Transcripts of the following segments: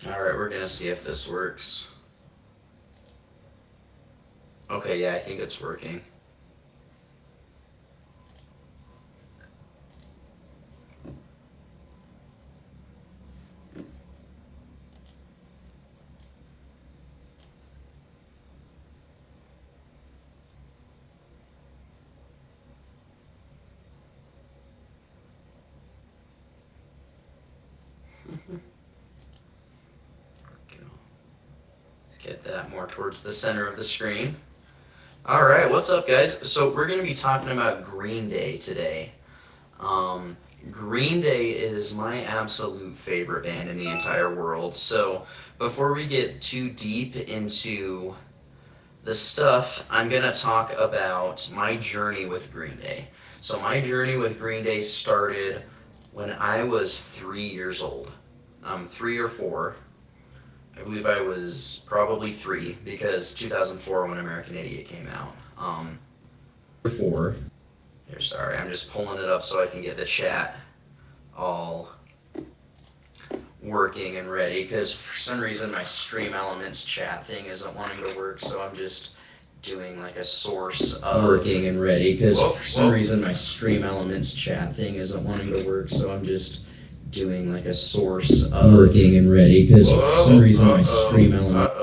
Alright, we're gonna see if this works. Okay, yeah, I think it's working. Get that more towards the center of the screen. Alright, what's up, guys? So, we're gonna be talking about Green Day today. Green Day is my absolute favorite band in the entire world. So, before we get too deep into the stuff, I'm going to talk about my journey with Green Day. So, my journey with Green Day started when I was 3 years old. 3 or 4. I believe I was probably 3 because 2004 when American Idiot came out. 4. Here, sorry, I'm just pulling it up so I can get the chat all working and ready because for some reason my Stream Elements chat thing isn't wanting to work, so I'm just doing like a source of working and ready because for some reason my Stream Elements chat thing isn't wanting to work, so I'm just doing like a source of working and ready because for some reason my Stream Elements.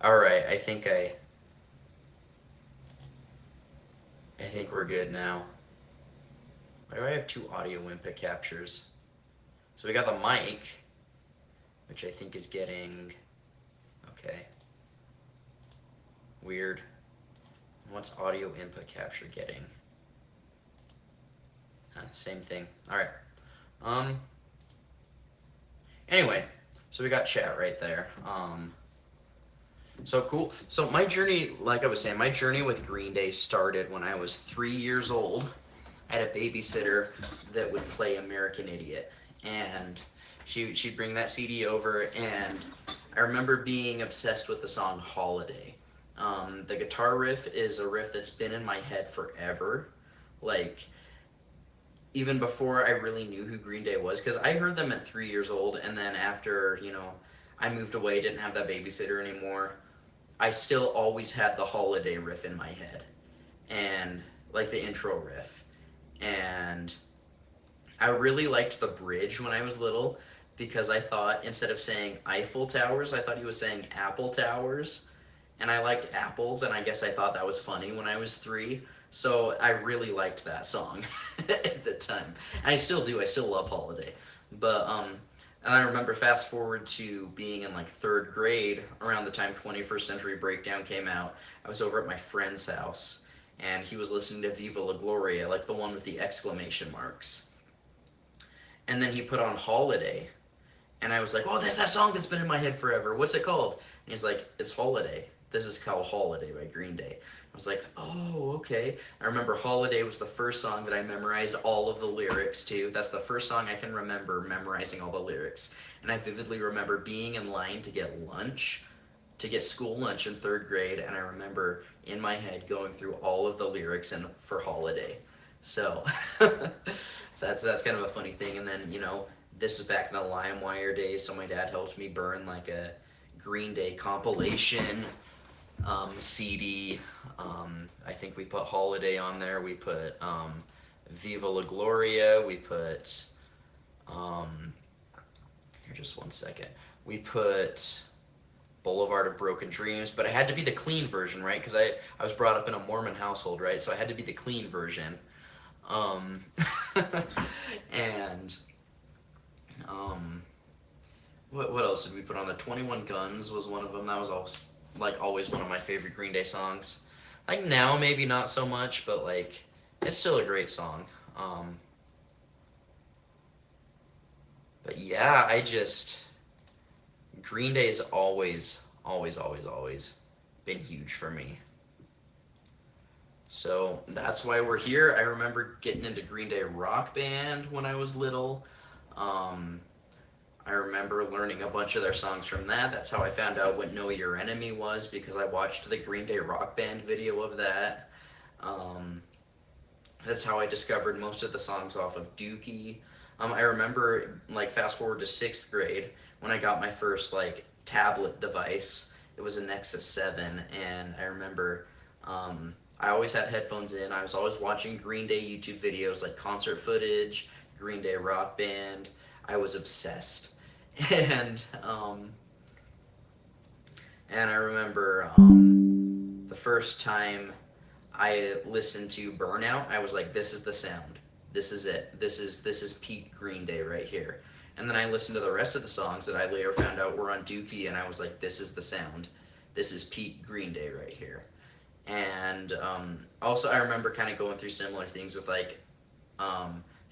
All right, I think we're good now. Why do I have 2 audio input captures? So we got the mic, which I think is getting okay. Weird. What's audio input capture getting? Same thing. All right. Anyway, so we got chat right there. So cool. So my journey, like I was saying, my journey with Green Day started when I was 3 years old. I had a babysitter that would play American Idiot, and she'd bring that CD over, and I remember being obsessed with the song Holiday. The guitar riff is a riff that's been in my head forever. Like, even before I really knew who Green Day was, because I heard them at 3 years old, and then after, I moved away, didn't have that babysitter anymore, I still always had the Holiday riff in my head, and like the intro riff. And I really liked the bridge when I was little because I thought instead of saying Eiffel Towers, I thought he was saying Apple Towers. And I liked apples, and I guess I thought that was funny when I was 3. So I really liked that song at the time. And I still do. I still love Holiday. But and I remember fast forward to being in like 3rd grade around the time 21st Century Breakdown came out. I was over at my friend's house, and he was listening to Viva La Gloria, like the one with the exclamation marks. And then he put on Holiday, and I was like, oh, that's that song that's been in my head forever. What's it called? And he's like, it's Holiday. This is called Holiday by Green Day. I was like, oh, okay. I remember Holiday was the first song that I memorized all of the lyrics to. That's the first song I can remember memorizing all the lyrics. And I vividly remember being in line to get lunch, to get school lunch in 3rd grade, and I remember in my head going through all of the lyrics for Holiday. So that's kind of a funny thing. And then, this is back in the LimeWire days, so my dad helped me burn like a Green Day compilation CD. I think we put Holiday on there. We put Viva La Gloria. We put here, just one second. We put Boulevard of Broken Dreams, but it had to be the clean version, right? Because I was brought up in a Mormon household, right? So I had to be the clean version. And what else did we put on the 21 Guns was one of them. That was always one of my favorite Green Day songs. Like now, maybe not so much, but like it's still a great song. But yeah, I just Green Day's always, always, always, always been huge for me. So that's why we're here. I remember getting into Green Day Rock Band when I was little. Um, I remember learning a bunch of their songs from that. That's how I found out what Know Your Enemy was because I watched the Green Day Rock Band video of that. Um, that's how I discovered most of the songs off of Dookie. I remember, like, fast forward to sixth grade when I got my first, like, tablet device. It was a Nexus 7, and I remember I always had headphones in. I was always watching Green Day YouTube videos, like concert footage, Green Day Rock Band. I was obsessed. And, and I remember the first time I listened to Burnout, I was like, this is the sound. This is it. This is peak Green Day right here. And then I listened to the rest of the songs that I later found out were on Dookie, and I was like, this is the sound. This is peak Green Day right here. And also, I remember kind of going through similar things with like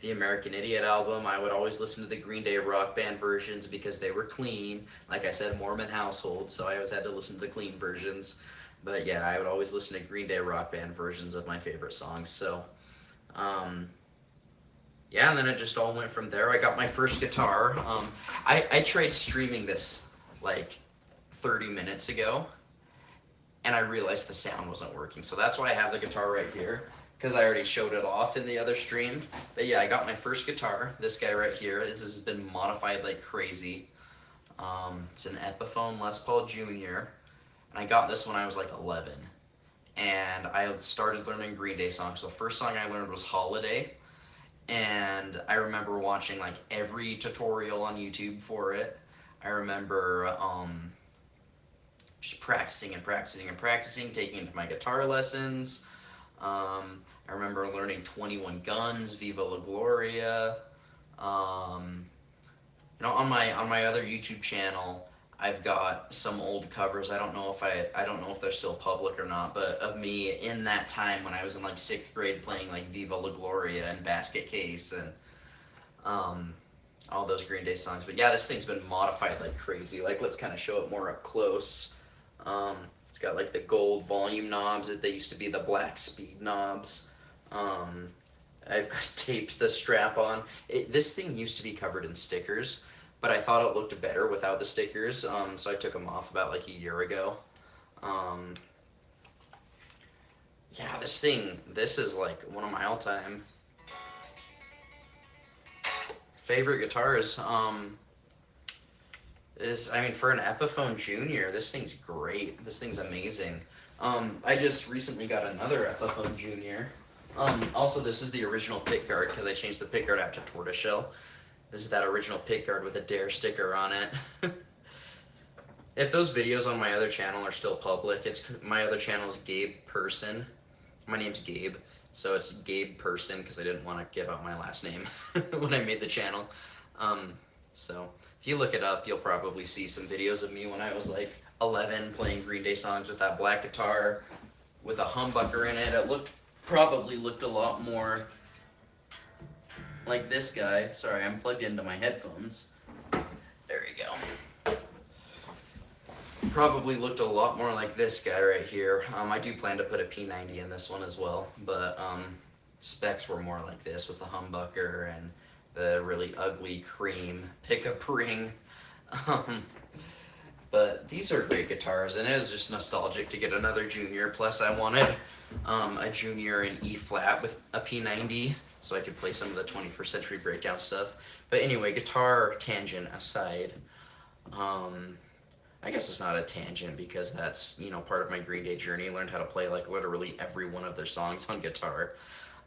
the American Idiot album. I would always listen to the Green Day Rock Band versions because they were clean. Like I said, Mormon household, so I always had to listen to the clean versions. But yeah, I would always listen to Green Day Rock Band versions of my favorite songs. So, yeah, and then it just all went from there. I got my first guitar. I tried streaming this like 30 minutes ago, and I realized the sound wasn't working. So that's why I have the guitar right here, because I already showed it off in the other stream. But yeah, I got my first guitar, this guy right here. This has been modified like crazy. It's an Epiphone Les Paul Jr., and I got this when I was like 11. And I started learning Green Day songs. The first song I learned was Holiday, and I remember watching like every tutorial on YouTube for it. I remember just practicing and practicing and practicing, taking it to my guitar lessons. I remember learning 21 Guns, Viva La Gloria. On my other YouTube channel, I've got some old covers. I don't know if they're still public or not, but of me in that time when I was in like sixth grade playing like Viva La Gloria and Basket Case and all those Green Day songs. But yeah, this thing's been modified like crazy. Like, let's kind of show it more up close. It's got like the gold volume knobs. They used to be the black speed knobs. I've got taped the strap on. This thing used to be covered in stickers, but I thought it looked better without the stickers, so I took them off about like a year ago. Yeah, this is like one of my all-time favorite guitars. For an Epiphone Junior, this thing's great. This thing's amazing. I just recently got another Epiphone Junior. Also, this is the original pickguard because I changed the pickguard out to tortoiseshell. This is that original pickguard with a Dare sticker on it. If those videos on my other channel are still public, my other channel is Gabe Person. My name's Gabe, so it's Gabe Person because I didn't want to give out my last name when I made the channel. So if you look it up, you'll probably see some videos of me when I was like 11 playing Green Day songs with that black guitar with a humbucker in it. It probably looked a lot more like this guy. Sorry, I'm plugged into my headphones. There you go. Probably looked a lot more like this guy right here. I do plan to put a P90 in this one as well, but specs were more like this with the humbucker and the really ugly cream pickup ring. But these are great guitars, and it was just nostalgic to get another Junior. Plus, I wanted a Junior in E flat with a P90, so I could play some of the 21st Century Breakdown stuff. But anyway, guitar tangent aside, I guess it's not a tangent because that's, part of my Green Day journey. I learned how to play like literally every one of their songs on guitar.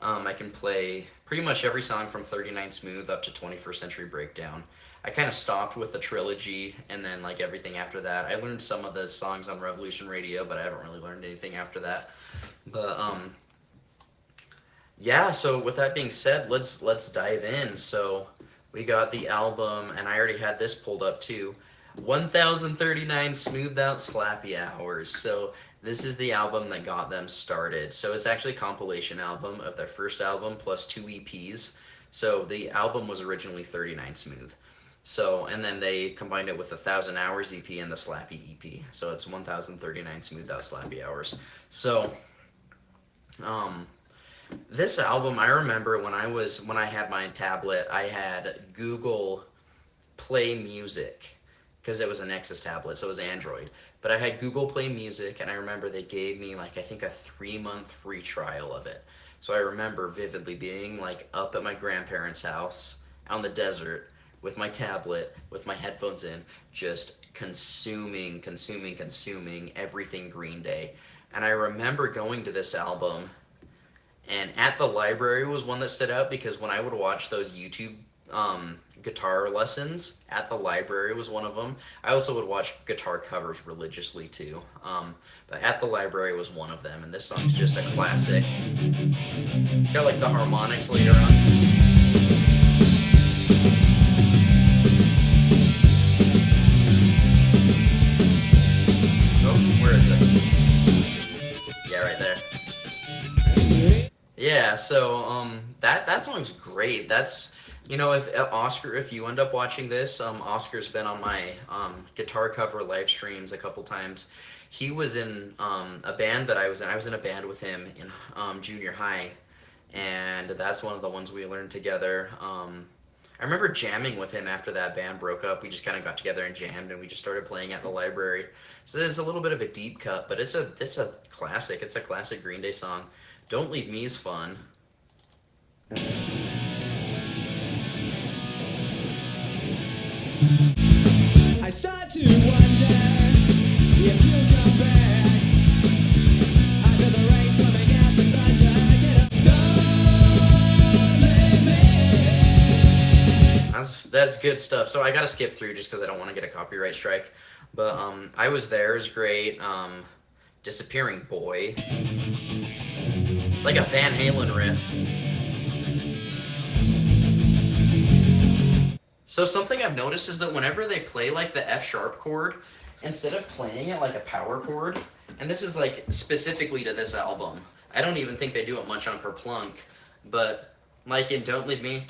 I can play pretty much every song from 39 Smooth up to 21st Century Breakdown. I kind of stopped with the trilogy and then like everything after that. I learned some of the songs on Revolution Radio, but I haven't really learned anything after that. But yeah, so with that being said, let's dive in. So we got the album, and I already had this pulled up too. 1039 Smoothed Out Slappy Hours. So This is the album that got them started. So it's actually a compilation album of their first album plus 2 EPs. So the album was originally 39 Smooth. So, and then they combined it with the 1,000 Hours EP and the Slappy EP. So it's 1,039 Smoothed Out Slappy Hours. So, this album, I remember when I had my tablet, I had Google Play Music, because it was a Nexus tablet, so it was Android. But I had Google Play Music, and I remember they gave me like, I think, a 3-month free trial of it. So I remember vividly being like up at my grandparents' house out in the desert with my tablet, with my headphones in, just consuming everything Green Day. And I remember going to this album, and At the Library was one that stood out, because when I would watch those YouTube guitar lessons, At the Library was one of them. I also would watch guitar covers religiously too, but At the Library was one of them, and this song's just a classic. It's got like the harmonics later on. Oh, where is it? Yeah, right there. Yeah, so that song's great. That's, you know, if Oscar, if you end up watching this, Oscar's been on my guitar cover live streams a couple times. He was in a band that I was in. I was in a band with him in junior high, and that's one of the ones we learned together. I remember jamming with him after that band broke up. We just kind of got together and jammed, and we just started playing At the Library. So it's a little bit of a deep cut, but it's a classic. It's a classic Green Day song. Don't Leave Me is fun. I start to wonder if you'll come back. Under the rain, swimming out to thunder. Get up, don't leave me. That's good stuff. So I gotta skip through just because I don't want to get a copyright strike. But I Was There is great. Disappearing Boy. It's like a Van Halen riff. So something I've noticed is that whenever they play like the F sharp chord, instead of playing it like a power chord, and this is like specifically to this album, I don't even think they do it much on Kerplunk, but like in Don't Leave Me,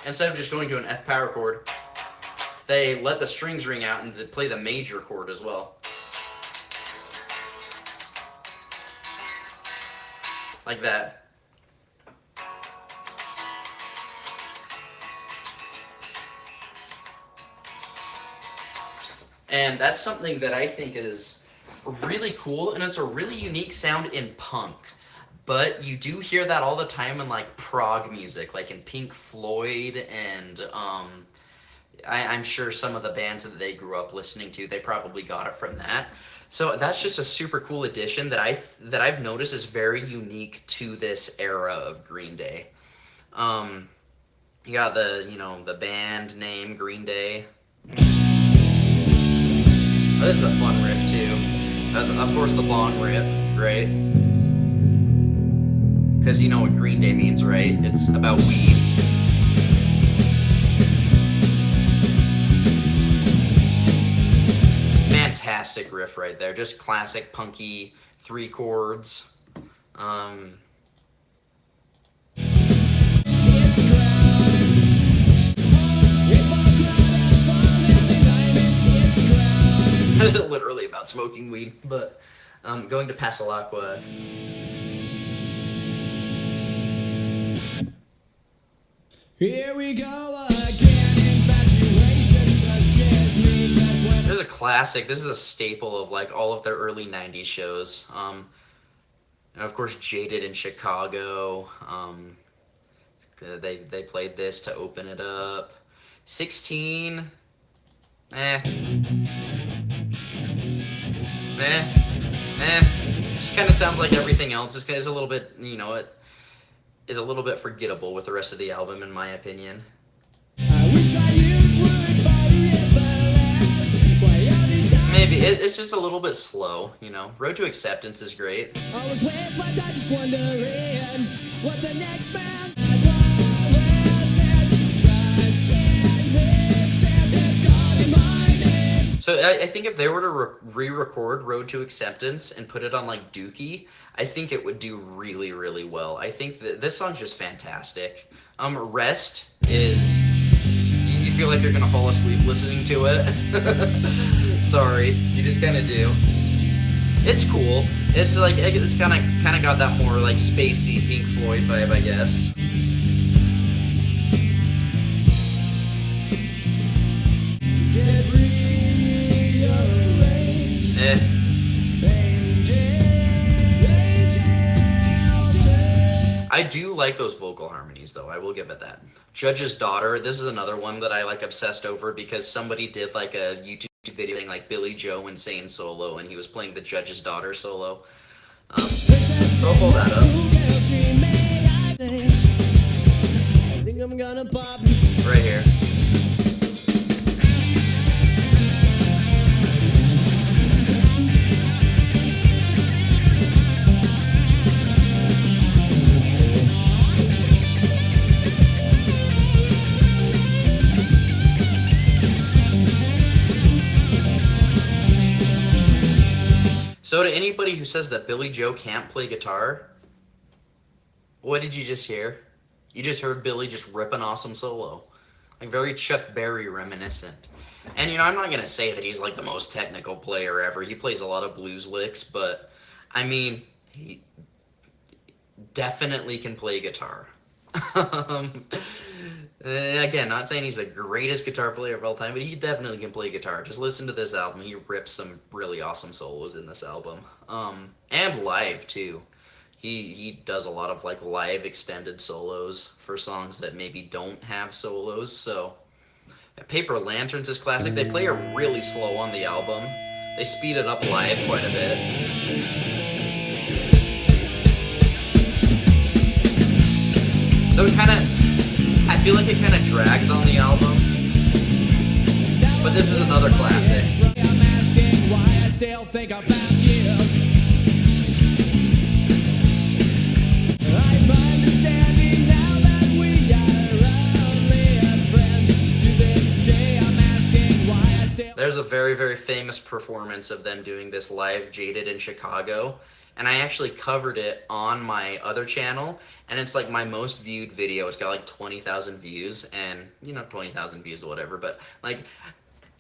instead of just going to an F power chord, they let the strings ring out and they play the major chord as well. Like that. And that's something that I think is really cool, and it's a really unique sound in punk. But you do hear that all the time in like prog music, like in Pink Floyd, and I'm sure some of the bands that they grew up listening to, they probably got it from that. So that's just a super cool addition that I've noticed is very unique to this era of Green Day. You got the band name Green Day. Oh, this is a fun riff too. Of course, the long riff, right? Because you know what Green Day means, right? It's about weed. Fantastic riff right there. Just classic punky 3 chords. Literally about smoking weed. But going to Pasalacqua. Here we go again. Infatuation touches me just when. This is a classic. This is a staple of like all of their early 90s shows. And of course, Jaded in Chicago. They played this to open it up. 16. Just kind of sounds like everything else. It's a little bit, it is a little bit forgettable with the rest of the album, in my opinion. I wish my youth would forever last. Maybe it's just a little bit slow, Road to Acceptance is great. Always waste my time just wondering what the next man. So I think if they were to re-record Road to Acceptance and put it on like Dookie, I think it would do really, really well. I think that this song's just fantastic. Rest is you feel like you're gonna fall asleep listening to it. Sorry, you just kind of do. It's cool. It's like it's kind of got that more like spacey Pink Floyd vibe, I guess. Get rearranged. I do like those vocal harmonies, though. I will give it that. Judge's Daughter. This is another one that I like obsessed over because somebody did like a YouTube video thing like Billy Joe Insane solo, and he was playing the Judge's Daughter solo. So I'll pull that up. I think I'm gonna pop. Right here. So to anybody who says that Billy Joe can't play guitar, what did you just hear? You just heard Billy just rip an awesome solo. Like very Chuck Berry reminiscent. And you know, I'm not going to say that he's like the most technical player ever. He plays a lot of blues licks, but I mean, he definitely can play guitar. Again, not saying he's the greatest guitar player of all time, but he definitely can play guitar. Just listen to this album. He rips some really awesome solos in this album. And live too. He does a lot of like live extended solos for songs that maybe don't have solos. So Paper Lanterns is classic. They play it really slow on the album. They speed it up live quite a bit. So it kind of, I feel like it kind of drags on the album, but this is another classic. I'm asking why I still think about you. I'm understanding now that we are only friends. To this day, I'm asking why I still. There's a very, very famous performance of them doing this live Jaded in Chicago. And I actually covered it on my other channel, and it's like my most viewed video. It's got like 20,000 views, and you know, 20,000 views or whatever, but like,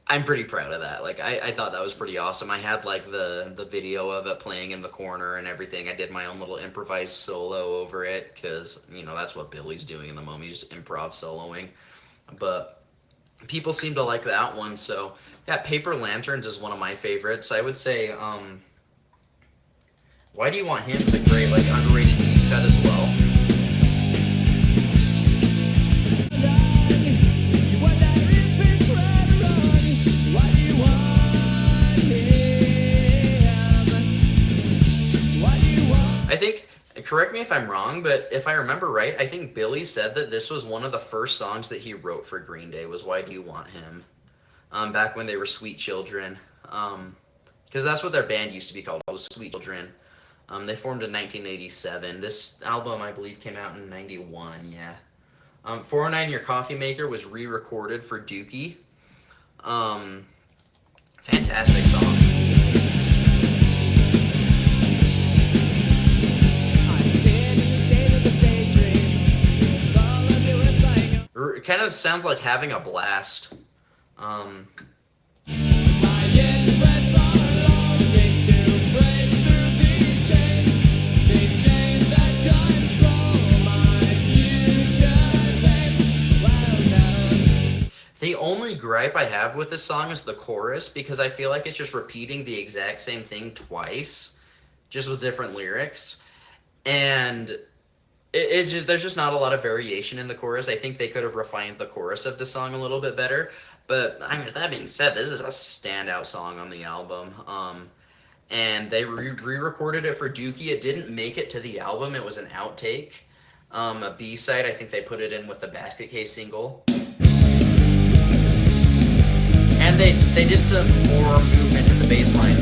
I'm pretty proud of that. Like, I thought that was pretty awesome. I had like the video of it playing in the corner and everything. I did my own little improvised solo over it, because, you know, that's what Billy's doing in the moment. He's just improv soloing. But people seem to like that one, so yeah, Paper Lanterns is one of my favorites. I would say, Why Do You Want Him is a great, like, underrated deep cut as well. I think, correct me if I'm wrong, but if I remember right, I think Billy said that this was one of the first songs that he wrote for Green Day was Why Do You Want Him? Back when they were Sweet Children. Because that's what their band used to be called, was Sweet Children. They formed in 1987. This album, I believe, came out in 91, yeah. 409 Your Coffee Maker was re-recorded for Dookie. Fantastic song. It kind of sounds like Having a Blast. The only gripe I have with this song is the chorus, because I feel like it's just repeating the exact same thing twice, just with different lyrics. And it's just, there's just not a lot of variation in the chorus. I think they could have refined the chorus of the song a little bit better. But I mean, that being said, this is a standout song on the album. And they re-recorded it for Dookie. It didn't make it to the album. It was an outtake. A B-side, I think they put it in with the Basket Case single. And they did some more movement in the bass line.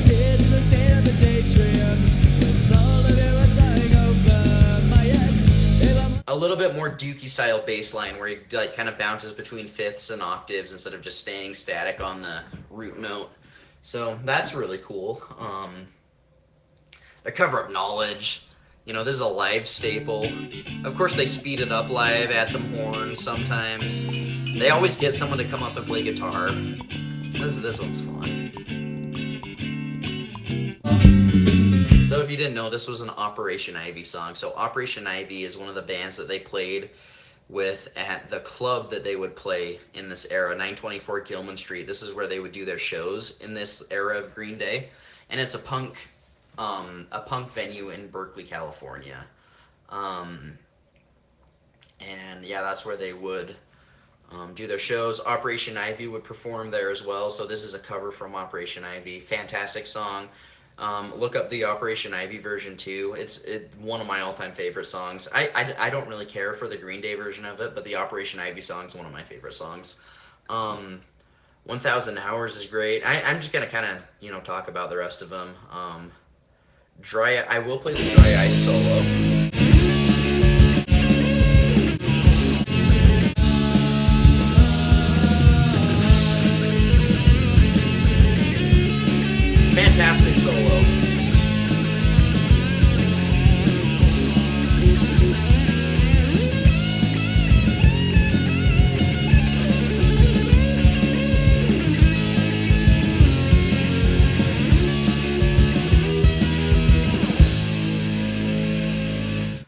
A little bit more Dookie style bass line where he like kind of bounces between fifths and octaves instead of just staying static on the root note. So that's really cool. A cover of Knowledge. This is a live staple. Of course, they speed it up live, add some horns sometimes. They always get someone to come up and play guitar. This one's fun. So if you didn't know, this was an Operation Ivy song. So Operation Ivy is one of the bands that they played with at the club that they would play in this era, 924 Gilman Street. This is where they would do their shows in this era of Green Day, and it's a punk venue in Berkeley, California. And yeah, that's where they would do their shows. Operation Ivy would perform there as well. So this is a cover from Operation Ivy. Fantastic song. Look up the Operation Ivy version too. It's one of my all-time favorite songs. I don't really care for the Green Day version of it, but the Operation Ivy song is one of my favorite songs. 1,000 Hours is great. I'm just gonna kind of talk about the rest of them. I will play the Dry Ice solo. Fantastic solo.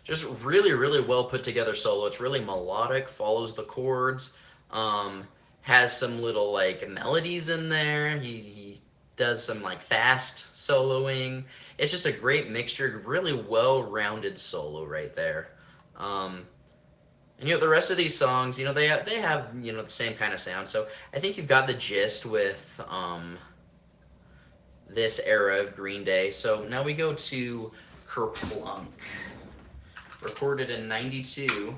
Just really, really well put together solo. It's really melodic, follows the chords, has some little like melodies in there. He does some like fast soloing. It's just a great mixture, really well-rounded solo right there. And the rest of these songs, they have the same kind of sound. So I think you've got the gist with this era of Green Day. So now we go to Kerplunk, recorded in '92,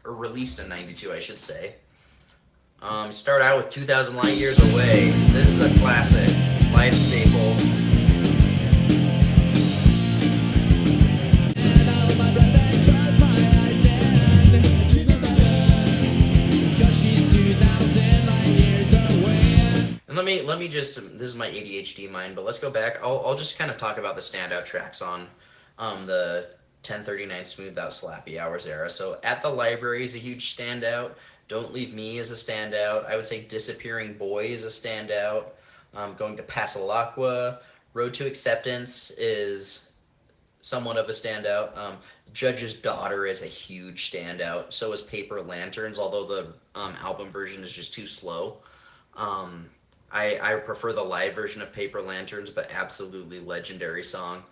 or released in '92, I should say. Start out with 2,000 Light Years Away. This is a classic, life staple. And let me just, this is my ADHD mind, but let's go back. I'll just kind of talk about the standout tracks on the 1039 Smooth Out Slappy Hours era. So At the Library is a huge standout. Don't Leave Me is a standout. I would say Disappearing Boy is a standout. Going to Pasalacqua. Road to Acceptance is somewhat of a standout. Judge's Daughter is a huge standout. So is Paper Lanterns, although the album version is just too slow. I prefer the live version of Paper Lanterns, but absolutely legendary song.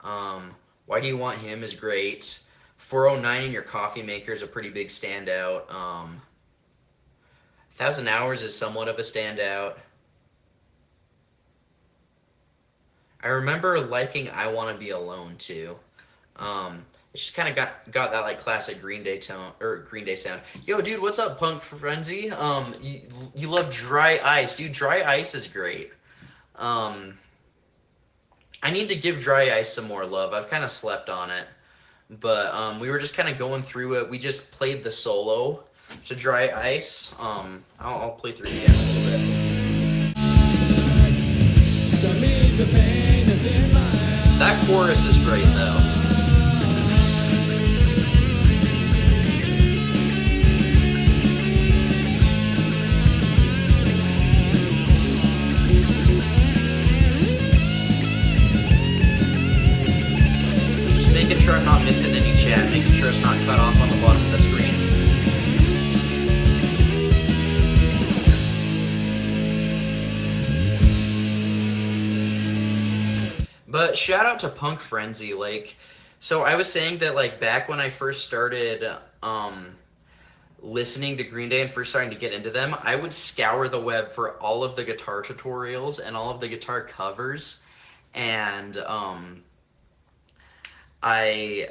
Why Do You Want Him is great. 409 in Your Coffee Maker is a pretty big standout. 1,000 Hours is somewhat of a standout. I remember liking I Want to Be Alone too. It just kind of got that like classic Green Day tone or Green Day sound. Yo, dude, what's up, Punk Frenzy? You love Dry Ice, dude. Dry Ice is great. I need to give Dry Ice some more love. I've kind of slept on it, but we were just kind of going through it. We just played the solo to Dry Ice. I'll play through it again a little bit. That chorus is great though. Just making sure I'm not missing any chat, making sure it's not cut off on the bottom of the screen. But shout out to Punk Frenzy, so I was saying that, back when I first started, listening to Green Day and first starting to get into them, I would scour the web for all of the guitar tutorials and all of the guitar covers, and, I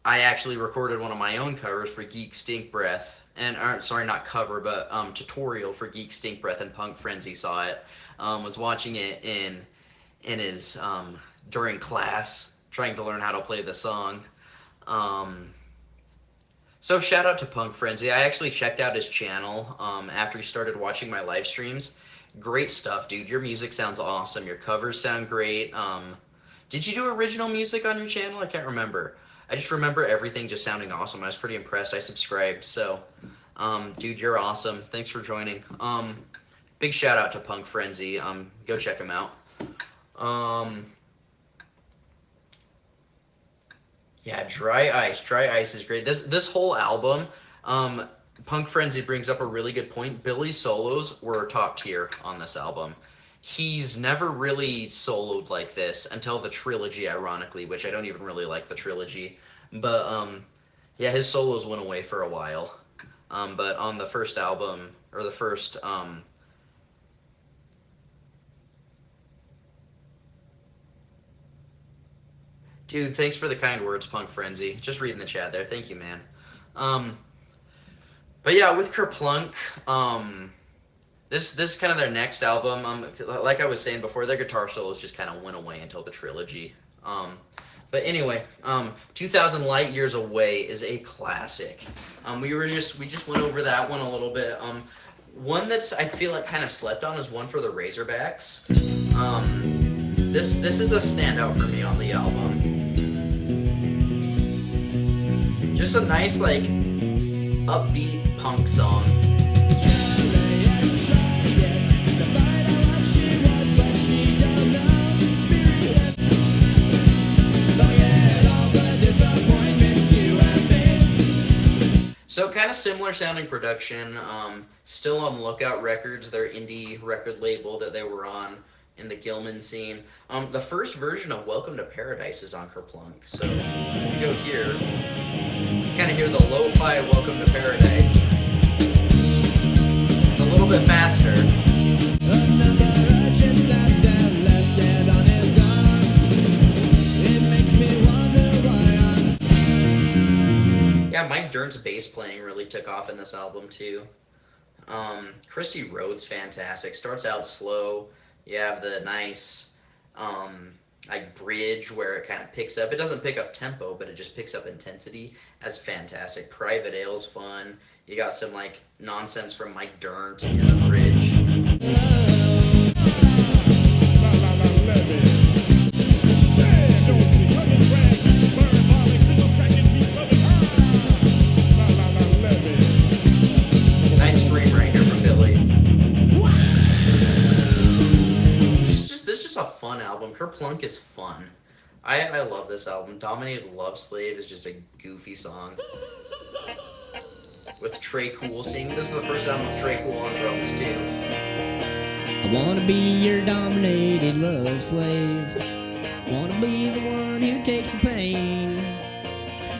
actually recorded one of my own covers for Geek Stink Breath, sorry, not cover, but, tutorial for Geek Stink Breath, and Punk Frenzy saw it, was watching it in his during class, trying to learn how to play the song. So shout out to Punk Frenzy. I actually checked out his channel after he started watching my live streams, Great stuff, dude. Your music sounds awesome. Your covers sound great. Did you do original music on your channel? I can't remember. I just remember everything just sounding awesome. I was pretty impressed. I subscribed, so dude, you're awesome. Thanks for joining. Big shout out to Punk Frenzy. Go check him out. Yeah, Dry Ice. Dry Ice is great. This whole album, Punk Frenzy brings up a really good point. Billy's solos were top tier on this album. He's never really soloed like this until the trilogy, ironically, which I don't even really like the trilogy. But yeah, his solos went away for a while. But on the first album, or the first dude, thanks for the kind words, Punk Frenzy. Just reading the chat there. Thank you, man. But yeah, with Kerplunk, this is kind of their next album. Like I was saying before, their guitar solos just kind of went away until the trilogy. But anyway, 2000 Light Years Away is a classic. We just went over that one a little bit. One that's I feel like kind of slept on is One for the Razorbacks. This is a standout for me on the album. Just a nice like upbeat punk song. So kind of similar sounding production. Still on Lookout Records, their indie record label that they were on in the Gilman scene. The first version of Welcome to Paradise is on Kerplunk. So you go here, you kind of hear the lo-fi Welcome to Paradise. It's a little bit faster. Another urchin snaps and left head on his arm. It makes me wonder why I'm... Yeah, Mike Dirnt's bass playing really took off in this album too. Christy Rhodes, fantastic. Starts out slow. You have the nice like bridge where it kind of picks up. It doesn't pick up tempo, but it just picks up intensity. That's fantastic. Private Ale's fun. You got some like nonsense from Mike Dirnt in the bridge. Nice scream right here from Billy. This is just a fun album. Kerplunk is fun. I love this album. Dominated Love Slave is just a goofy song. With Trey Cool singing. This is the first album with Trey Cool on drums too. I wanna be your dominated love slave. Wanna be the one who takes the pain.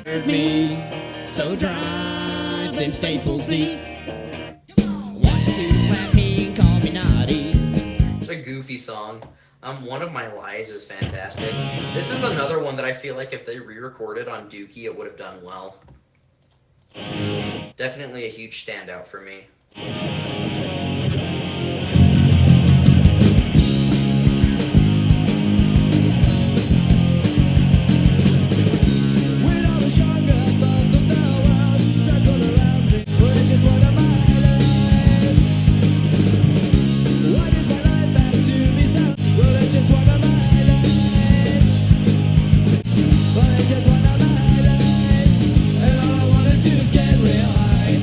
Hurt me, so drive them staples deep. Want you to slap me and call me naughty. It's a goofy song. One of My Lies is fantastic. This is another one that I feel like if they re-recorded on Dookie, it would have done well. Definitely a huge standout for me. When I was younger, I thought that the world circled around me. Well, it's just one of my life. What is my life have to be so? Well, it's just one of my lives. Well, it's just one of my lives. And all I wanna do is get real high.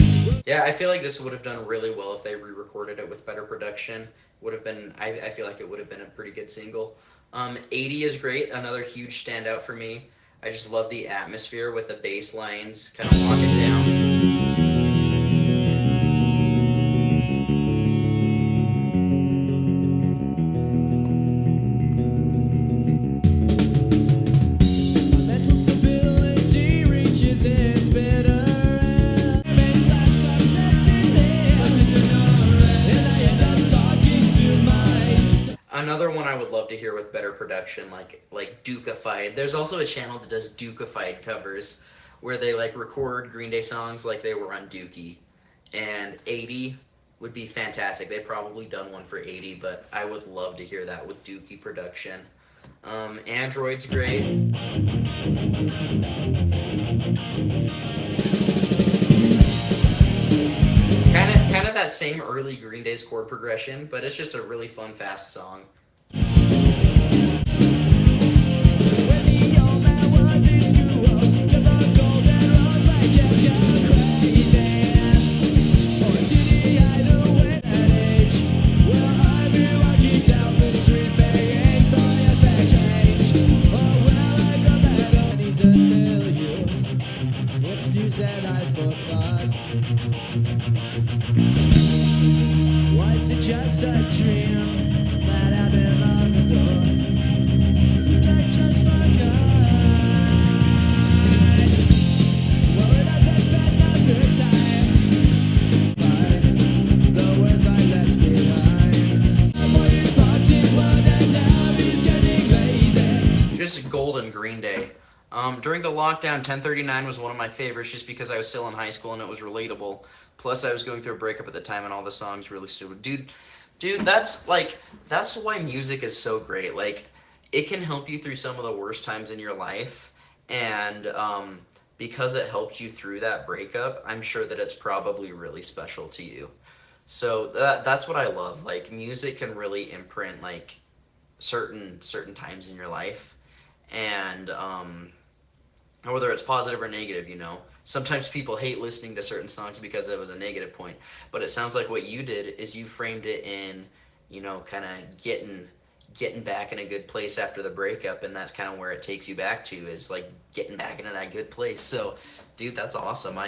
Yeah, I feel like this would have done really well if they re-recorded it with better production. Would have been, I feel like it would have been a pretty good single. 80 is great, another huge standout for me. I just love the atmosphere with the bass lines, kind of lock it down. Mental stability reaches its bitter end. Makes some sense in there. But did you know it? And I end up talking to myself. Another one I would love to hear with better production, like Dukified. There's also a channel that does Dukified covers, where they like record Green Day songs like they were on Dookie. And 80 would be fantastic. They've probably done one for 80, but I would love to hear that with Dookie production. Android's great. Kind of that same early Green Day's chord progression, but it's just a really fun, fast song. When the old man was in school, the golden rose might get you crazy. Or did he hide away at age? Well, I'd be walking down the street begging for your spare change. Oh, well, I got that I need to tell you. It's news that I forgot. Was it just a dream that happened long ago? I think I just forgot. Well, it hasn't been the first time. But the words I left behind. What you thought is one and now he's getting lazy. Just golden Green Day. During the lockdown, 1039 was one of my favorites just because I was still in high school and it was relatable. Plus, I was going through a breakup at the time and all the songs really stupid. Dude, that's why music is so great. Like, it can help you through some of the worst times in your life. And because it helped you through that breakup, I'm sure that it's probably really special to you. So that's what I love. Like, music can really imprint, like, certain times in your life. And whether it's positive or negative, you know. Sometimes people hate listening to certain songs because it was a negative point. But it sounds like what you did is you framed it in, you know, kind of getting back in a good place after the breakup, and that's kind of where it takes you back to, is like getting back into that good place. So, dude, that's awesome.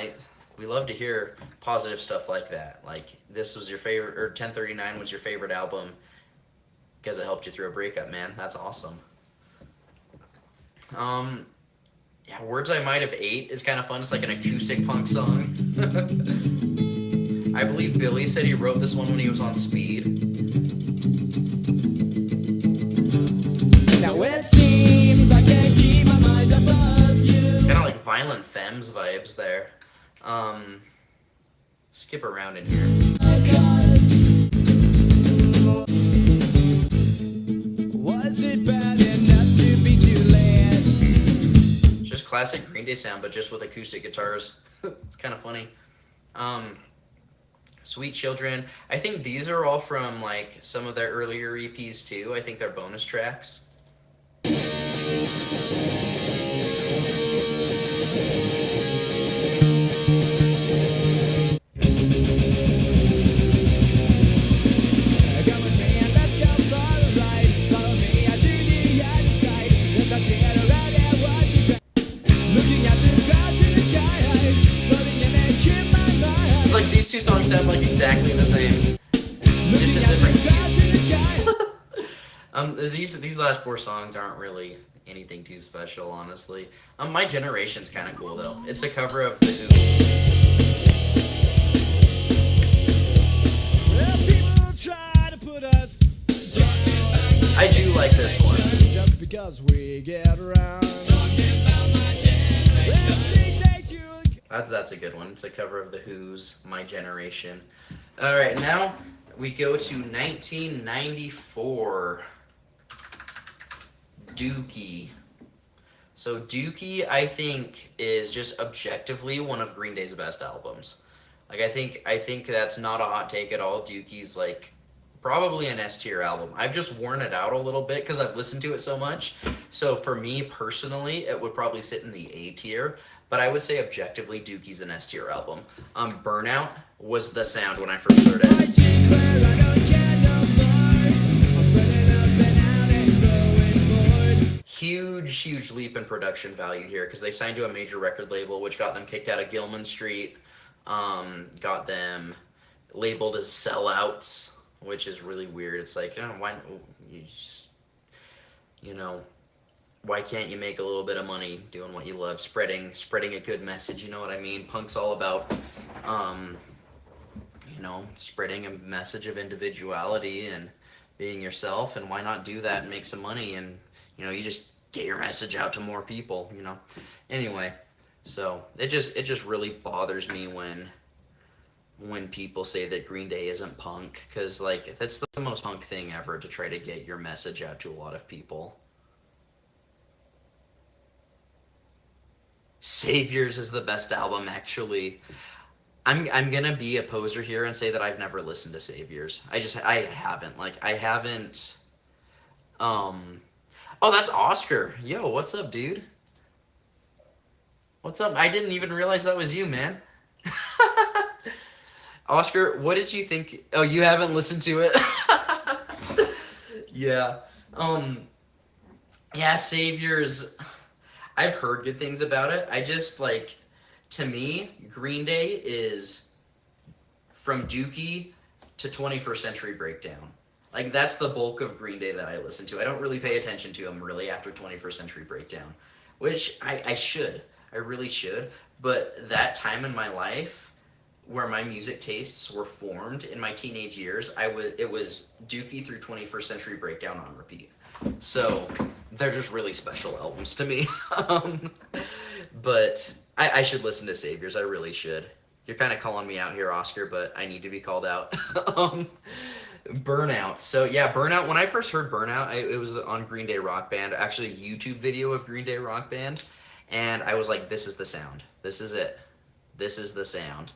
We love to hear positive stuff like that. Like, this was your favorite, or 1039 was your favorite album because it helped you through a breakup, man. That's awesome. Yeah, Words I Might Have Ate is kind of fun. It's like an acoustic punk song. I believe Billy said he wrote this one when he was on speed. Now it seems I can't keep my mind above you. Kind of like Violent Femmes vibes there. Skip around in here. Was it bad enough to be too late? Just classic Green Day sound, but just with acoustic guitars. It's kind of funny. Sweet Children. I think these are all from like some of their earlier EPs too. I think they're bonus tracks. It's like these two songs sound like exactly the same, just in different keys. These last four songs aren't really anything too special, honestly. My Generation's kind of cool though. It's a cover of The Who. I do like this one. Just because we get around. That's a good one. It's a cover of The Who's My Generation. All right, now we go to 1994. Dookie. So Dookie, I think, is just objectively one of Green Day's best albums. Like, I think that's not a hot take at all. Dookie's like probably an S tier album. I've just worn it out a little bit because I've listened to it so much. So for me personally, it would probably sit in the A tier. But I would say objectively, Dookie's an S tier album. Burnout was the sound when I first heard it. Huge leap in production value here because they signed to a major record label, which got them kicked out of Gilman Street, got them labeled as sellouts, which is really weird. It's like, why, you know, why can't you make a little bit of money doing what you love, spreading a good message? You know what I mean? Punk's all about, you know, spreading a message of individuality and being yourself. And why not do that and make some money? And you know, you just get your message out to more people. You know. Anyway, so it just really bothers me when people say that Green Day isn't punk, because like that's the most punk thing ever, to try to get your message out to a lot of people. Saviors is the best album, actually. I'm gonna be a poser here and say that I've never listened to Saviors. I haven't. Like I haven't. Um. Oh, that's Oscar. Yo, what's up, dude? What's up? I didn't even realize that was you, man. Oscar, what did you think? Oh, you haven't listened to it? Yeah. Um. Yeah, Saviors. I've heard good things about it. I just like, to me, Green Day is from Dookie to 21st Century Breakdown. Like that's the bulk of Green Day that I listen to. I don't really pay attention to them really after 21st Century Breakdown, which I should. I really should. But that time in my life where my music tastes were formed in my teenage years, it was Dookie through 21st Century Breakdown on repeat. So they're just really special albums to me. um, but I should listen to Saviors. I really should. You're kind of calling me out here, Oscar, but I need to be called out. um, Burnout. So yeah, Burnout. When I first heard Burnout, it was on Green Day Rock Band. Actually, a YouTube video of Green Day Rock Band, and I was like, "This is the sound. This is it. This is the sound."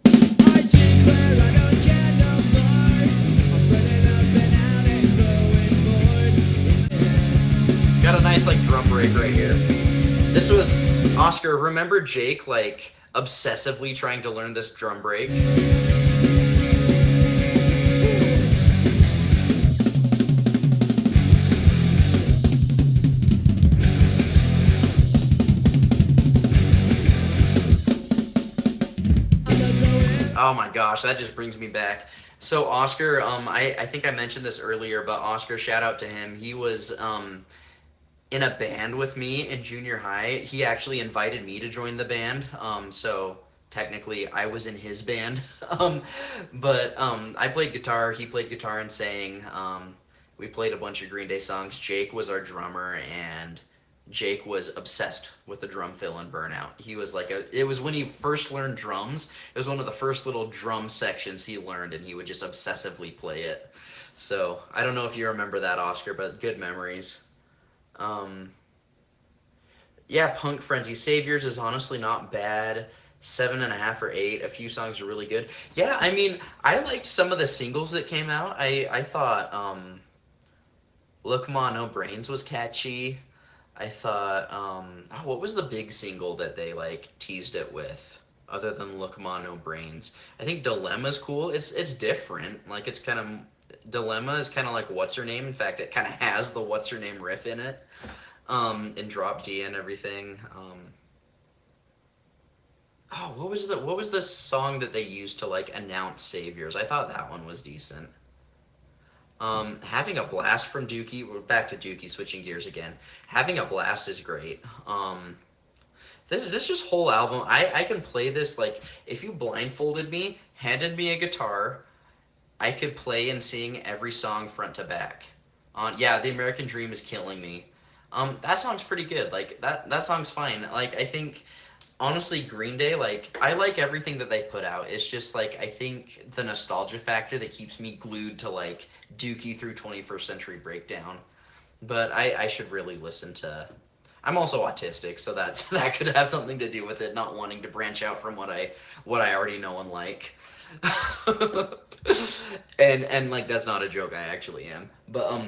I declare I don't care no more. I'm running up and out and growing bored. Got a nice like drum break right here. This was Oscar. Remember Jake like obsessively trying to learn this drum break? Oh my gosh, that just brings me back. So Oscar, I think I mentioned this earlier, but Oscar, shout out to him. He was in a band with me in junior high. He actually invited me to join the band. So technically I was in his band. I played guitar, he played guitar and sang. We played a bunch of Green Day songs. Jake was our drummer, and Jake was obsessed with the drum fill in Burnout. He was like it was when he first learned drums. It was one of the first little drum sections he learned, and he would just obsessively play it. So I don't know if you remember that, Oscar, but good memories. Um, yeah, Punk Frenzy. Saviors is honestly not bad. 7.5 or 8. A few songs are really good. Yeah, I mean, I liked some of the singles that came out. I thought Look Ma No Brains was catchy. I thought what was the big single that they like teased it with other than Look Ma No Brains? I think Dilemma's cool. It's different. Like it's kind of Dilemma is kind of like What's Her Name. In fact, it kind of has the What's Her Name riff in it. And Drop D and everything. What was the song that they used to like announce Saviors? I thought that one was decent. Having a Blast from Dookie. We're back to Dookie, switching gears again. Having a Blast is great. This just whole album, I can play this like if you blindfolded me, handed me a guitar, I could play and sing every song front to back. Yeah, The American Dream is killing me. That song's pretty good. Like that song's fine. Like I think honestly Green Day, like I like everything that they put out. It's just like I think the nostalgia factor that keeps me glued to like Dookie through 21st Century Breakdown. But I should really listen to. I'm also autistic, so that could have something to do with it, not wanting to branch out from what I already know and like. and like that's not a joke, I actually am. But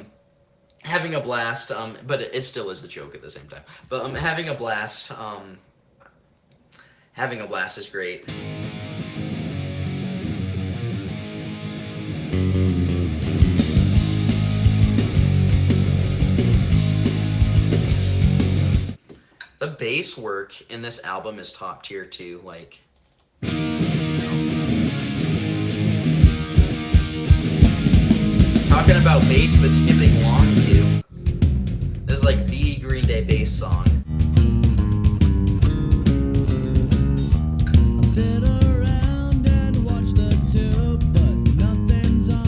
having a blast, but it still is a joke at the same time. But having a blast is great. The bass work in this album is top tier too. Like, talking about bass but skipping long too. This is like the Green Day bass song. I'll sit around and watch the tube, but nothing's on.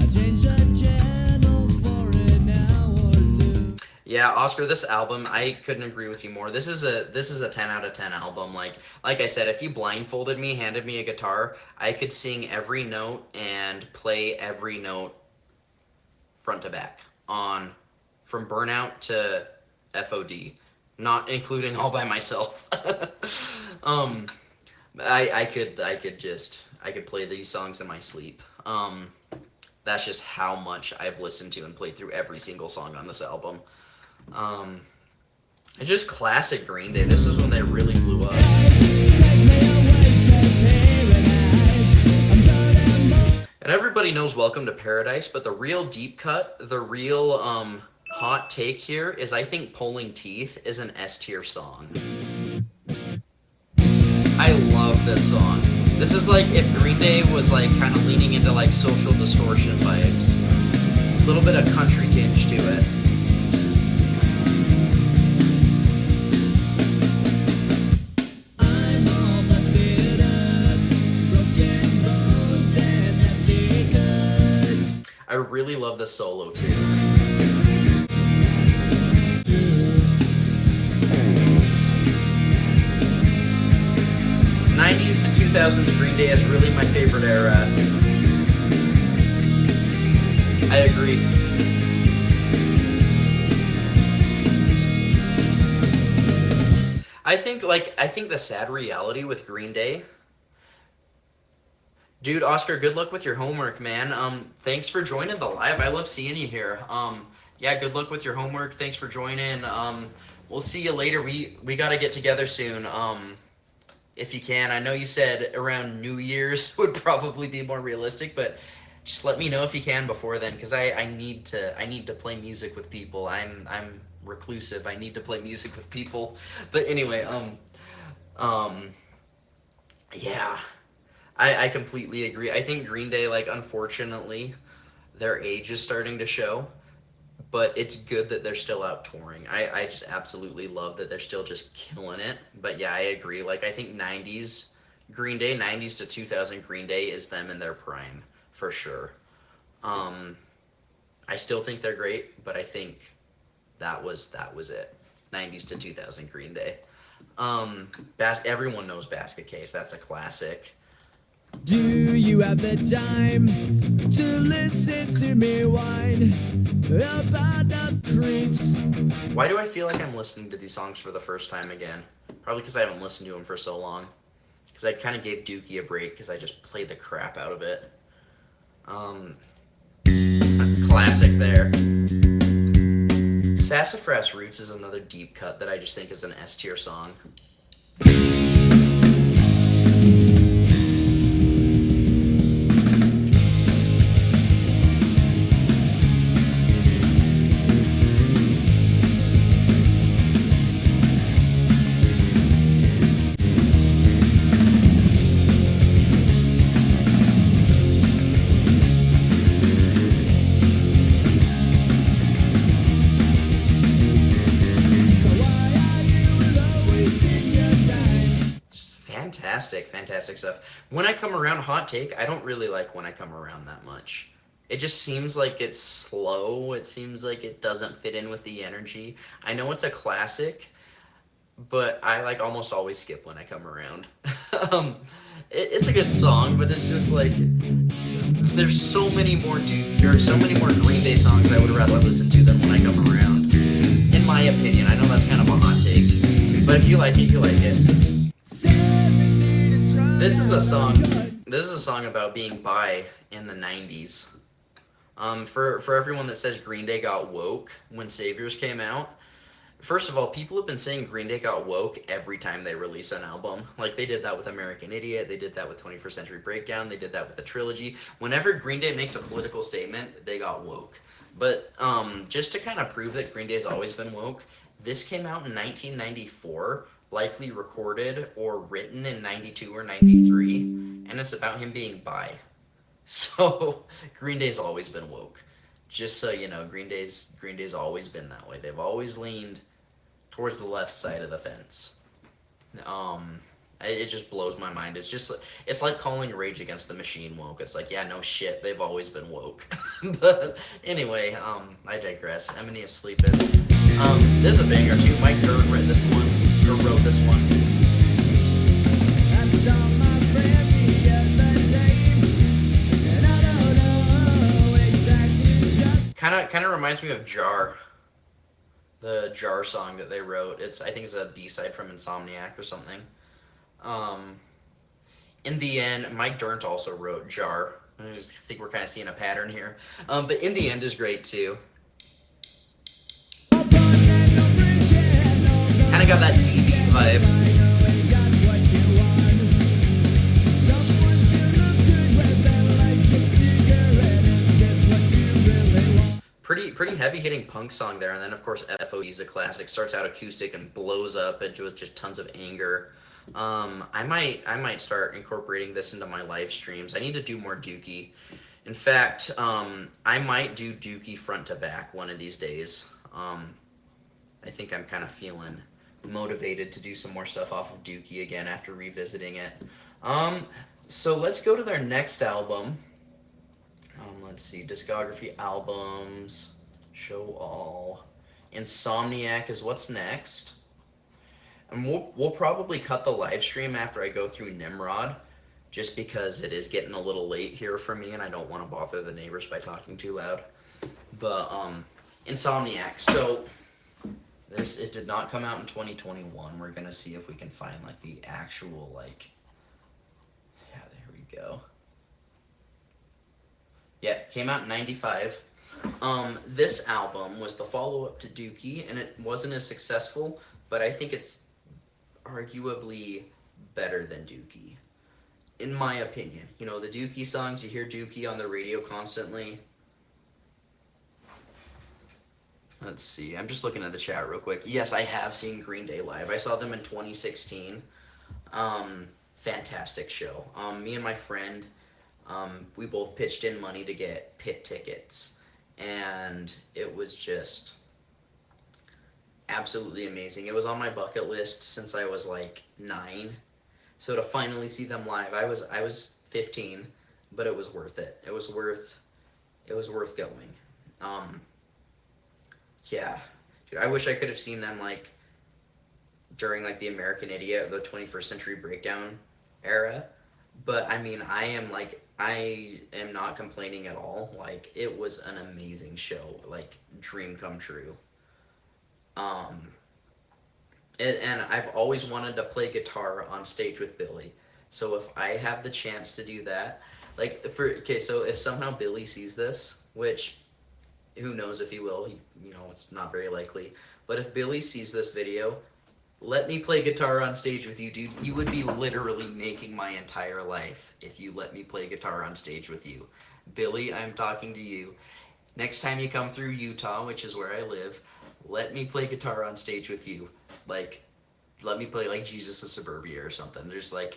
I change the channels for an hour or two. Yeah, Oscar, this album, I couldn't agree with you more. This is a 10 out of 10 album. Like I said, if you blindfolded me, handed me a guitar, I could sing every note and play every note front to back on from Burnout to FOD. not including All by Myself. um, I could play these songs in my sleep. That's just how much I've listened to and played through every single song on this album. It's just classic Green Day. This is when they really blew up. And everybody knows Welcome to Paradise, but the real deep cut, the real hot take here is I think Pulling Teeth is an S tier song. I love this song. This is like if Green Day was like kind of leaning into like Social Distortion vibes. A little bit of country tinge to it. I'm all busted up, broken bones and nasty goods. I really love the solo too. '90s to 2000s Green Day is really my favorite era. I agree. I think the sad reality with Green Day. Dude, Oscar, good luck with your homework, man. Thanks for joining the live. I love seeing you here. Yeah, good luck with your homework. Thanks for joining. We'll see you later. We got to get together soon. If you can. I know you said around New Year's would probably be more realistic, but just let me know if you can before then, because I need to play music with people. I'm reclusive. I need to play music with people. But anyway, yeah. I completely agree. I think Green Day, like, unfortunately, their age is starting to show, but it's good that they're still out touring. I just absolutely love that they're still just killing it. But yeah, I agree. Like, I think 90s Green Day, 90s to 2000 Green Day is them in their prime, for sure. I still think they're great, but I think that was it. 90s to 2000 Green Day. Everyone knows Basket Case. That's a classic. Do you have the time to listen to me whine about the creeps? Why do I feel like I'm listening to these songs for the first time again? Probably because I haven't listened to them for so long. Because I kind of gave Dookie a break because I just played the crap out of it. Classic there. Sassafras Roots is another deep cut that I just think is an S tier song. Fantastic stuff. When I Come Around, hot take, I don't really like When I Come Around that much. It just seems like it's slow. It seems like it doesn't fit in with the energy. I know it's a classic, but I like almost always skip When I Come Around. It's a good song, but it's just like there's so many more Green Day songs I would rather listen to than When I Come Around. In my opinion, I know that's kind of a hot take, but if you like it, you like it. This is a song about being bi in the 90s. For everyone that says Green Day got woke when Saviors came out, first of all, people have been saying Green Day got woke every time they release an album. Like, they did that with American Idiot, they did that with 21st Century Breakdown, they did that with the Trilogy. Whenever Green Day makes a political statement, they got woke. But just to kind of prove that Green Day's always been woke, this came out in 1994, likely recorded or written in 92 or 93, and it's about him being bi. So Green Day's always been woke. Just so you know, Green Day's always been that way. They've always leaned towards the left side of the fence. It just blows my mind. It's like calling Rage Against the Machine woke. It's like, yeah, no shit, they've always been woke. But anyway, I digress. Eminem Sleep is. This is a banger too. Mike Dirk wrote this one. I saw my friend the other day, and I don't know exactly just. Kind of reminds me of Jar. the Jar song that they wrote. I think it's a B-side from Insomniac or something. In the end, Mike Dirnt also wrote Jar. I just think we're kind of seeing a pattern here. But In the End is great too. Kind of got that DZ vibe. Pretty heavy hitting punk song there, and then of course FOE is a classic. Starts out acoustic and blows up into just tons of anger. I might start incorporating this into my live streams. I need to do more Dookie. In fact, I might do Dookie front to back one of these days. I think I'm kind of feeling motivated to do some more stuff off of Dookie again after revisiting it. So let's go to their next album. Let's see, discography albums, show all. Insomniac is what's next. And we'll probably cut the live stream after I go through Nimrod, just because it is getting a little late here for me and I don't want to bother the neighbors by talking too loud. But Insomniac. So it did not come out in 2021. We're gonna see if we can find like the actual like. Yeah, there we go. Yeah, came out in 95. This album was the follow-up to Dookie, and it wasn't as successful, but I think it's arguably better than Dookie, in my opinion. You know, the Dookie songs, you hear Dookie on the radio constantly. Let's see, I'm just looking at the chat real quick. Yes, I have seen Green Day live. I saw them in 2016. Fantastic show. Me and my friend, we both pitched in money to get pit tickets, and it was just absolutely amazing. It was on my bucket list since I was like 9, so to finally see them live, I was 15, but it was worth it. It was worth going. Yeah, dude, I wish I could have seen them like during like the American Idiot, the 21st Century Breakdown era. But I mean, I am not complaining at all. Like, it was an amazing show, like dream come true. And I've always wanted to play guitar on stage with Billy. So if I have the chance to do that, like so if somehow Billy sees this, which who knows if he will, you know, it's not very likely. But if Billy sees this video, let me play guitar on stage with you, dude. You would be literally making my entire life if you let me play guitar on stage with you. Billy, I'm talking to you. Next time you come through Utah, which is where I live, let me play guitar on stage with you. Like, let me play like Jesus of Suburbia or something. Just let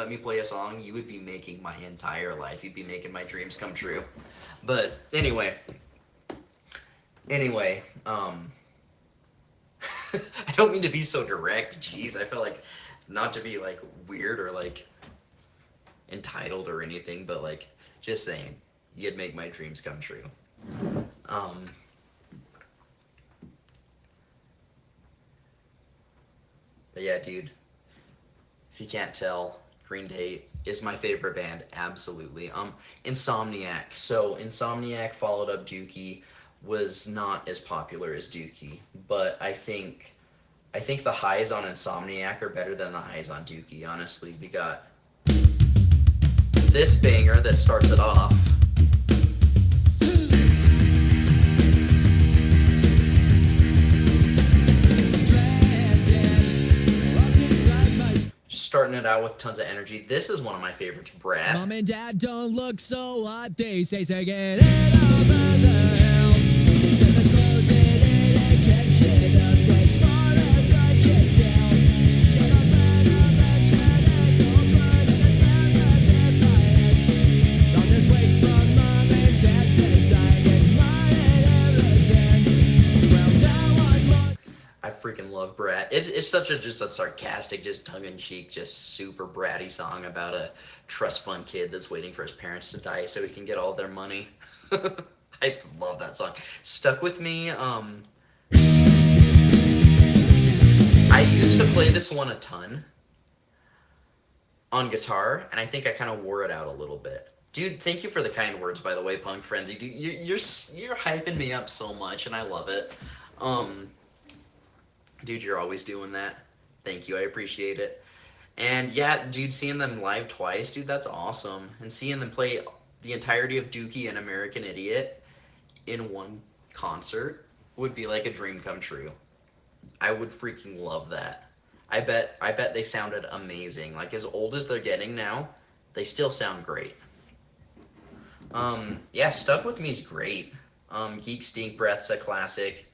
me play a song. You would be making my entire life. You'd be making my dreams come true. But anyway, I don't mean to be so direct. Jeez, I feel like not to be like weird or like entitled or anything, but like just saying, you'd make my dreams come true. But yeah, dude, if you can't tell, Green Day is my favorite band, absolutely. Insomniac. So Insomniac followed up Dookie, was not as popular as Dookie, but I think the highs on Insomniac are better than the highs on Dookie, honestly. We got this banger that starts it off. Starting it out with tons of energy. This is one of my favorites, Brad. Mom and Dad don't look so hot. They say, so get it over the hill. Then let's close it in and catch it up. As far as I can tell. Get up and up and chat and go burn. And there's plans of defiance. On this wait from Mom and Dad to die. Get my inheritance. Well, now I'm more. I freaking love Brat. It's such a sarcastic, just tongue-in-cheek, just super bratty song about a trust fund kid that's waiting for his parents to die so he can get all their money. I love that song. Stuck With Me. I used to play this one a ton on guitar, and I think I kind of wore it out a little bit. Dude, thank you for the kind words, by the way, Punk Frenzy. Dude, you're hyping me up so much, and I love it. Um, dude, you're always doing that. Thank you, I appreciate it. And yeah, dude, seeing them live twice, dude, that's awesome. And seeing them play the entirety of Dookie and American Idiot in one concert would be like a dream come true. I would freaking love that. I bet they sounded amazing. Like as old as they're getting now, they still sound great. Yeah, Stuck With Me's great. Geek Stink Breath's a classic.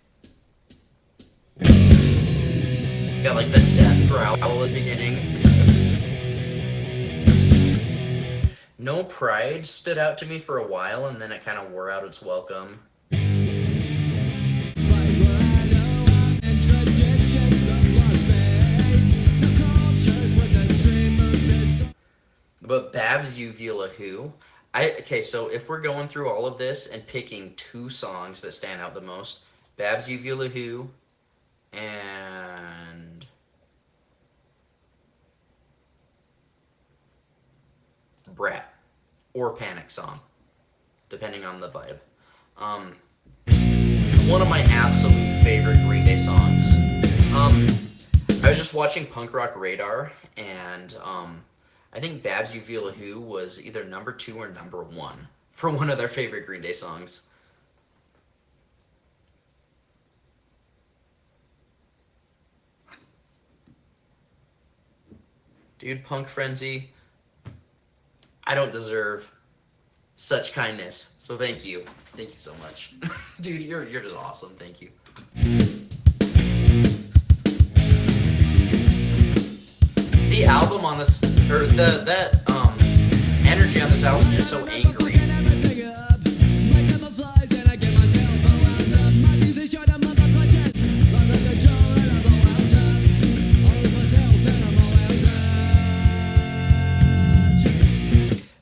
Got like the death growl at the beginning. No Pride stood out to me for a while, and then it kind of wore out its welcome. But Babs Uvula Who? Okay, so if we're going through all of this and picking two songs that stand out the most, Babs Uvula Who and Brat or Panic Song, depending on the vibe. One of my absolute favorite Green Day songs. I was just watching Punk Rock Radar, and I think Babs Uvula Who was either number 2 or number 1 for one of their favorite Green Day songs. Dude, Punk Frenzy, I don't deserve such kindness, so thank you. Thank you so much. Dude, you're just awesome. Thank you. The album on this, or that energy on this album is just so angry.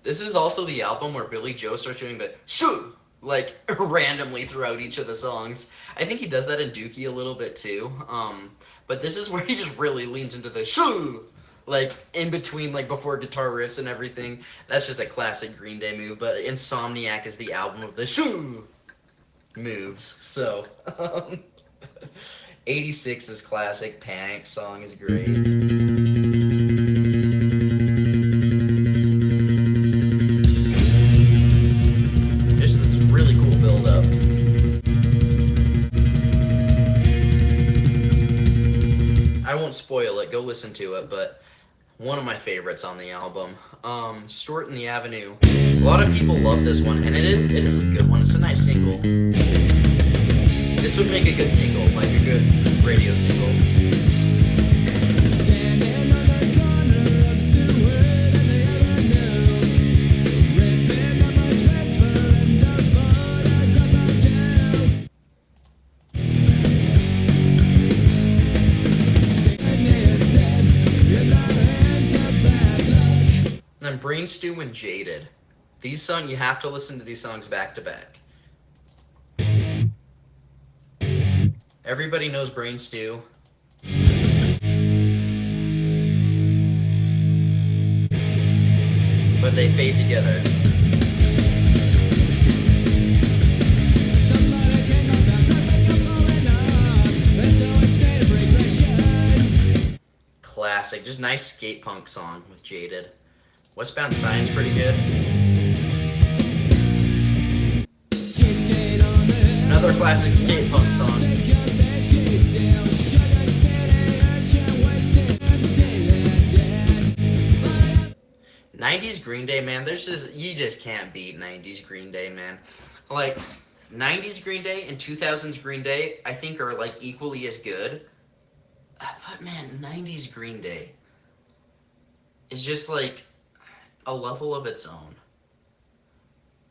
This is also the album where Billy Joe starts doing the shoo like randomly throughout each of the songs. I think he does that in Dookie a little bit too. But this is where he just really leans into the shoo, like in between, like before guitar riffs and everything. That's just a classic Green Day move. But Insomniac is the album of the shoo moves. So 86 is classic. Panic Song is great. Spoil it, go listen to it, but one of my favorites on the album. Stuart in the Avenue. A lot of people love this one, and it is a good one. It's a nice single. This would make a good single, like a good radio single. Brain Stew and Jaded. These songs, you have to listen to these songs back to back. Everybody knows Brain Stew. But they fade together. Classic, just nice skate punk song with Jaded. Westbound Science pretty good. Another classic skate punk song. 90s Green Day, man, you just can't beat 90s Green Day, man. Like 90s Green Day and 2000s Green Day, I think are like equally as good. But man, 90s Green Day is just like a level of its own.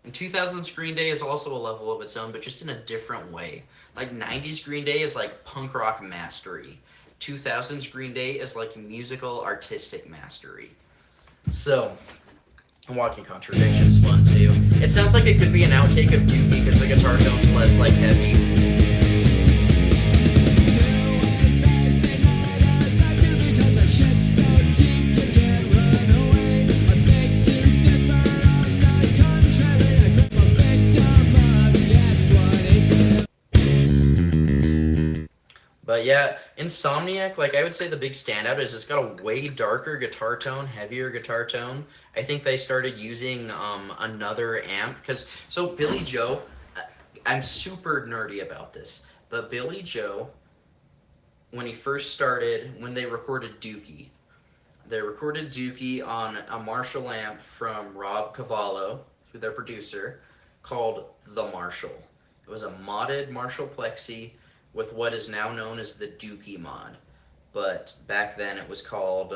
And 2000s Green Day is also a level of its own, but just in a different way. Like 90s Green Day is like punk rock mastery. 2000s Green Day is like musical artistic mastery. So, Walking Contradiction's fun too. It sounds like it could be an outtake of Dookie because the guitar tone's less like heavy. But yeah, Insomniac, like I would say the big standout is it's got a way darker guitar tone, heavier guitar tone. I think they started using another amp because so Billy Joe, I'm super nerdy about this, but Billy Joe, when he first started, when they recorded Dookie, they recorded Dookie on a Marshall amp from Rob Cavallo, who's their producer, called the Marshall. It was a modded Marshall Plexi with what is now known as the Dookie mod, but back then it was called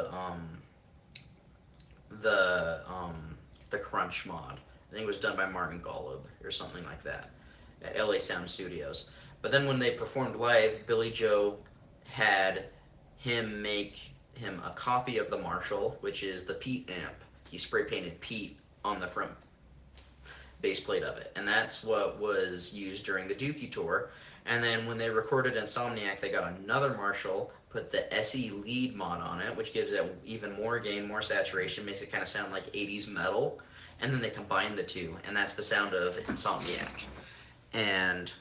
the Crunch mod. I think it was done by Martin Golub or something like that at LA Sound Studios. But then when they performed live, Billy Joe had him make him a copy of the Marshall, which is the Pete amp. He spray painted Pete on the front bass plate of it, and that's what was used during the Dookie tour. And then when they recorded Insomniac, they got another Marshall, put the SE lead mod on it, which gives it even more gain, more saturation, makes it kind of sound like 80s metal, and then they combined the two, and that's the sound of Insomniac. And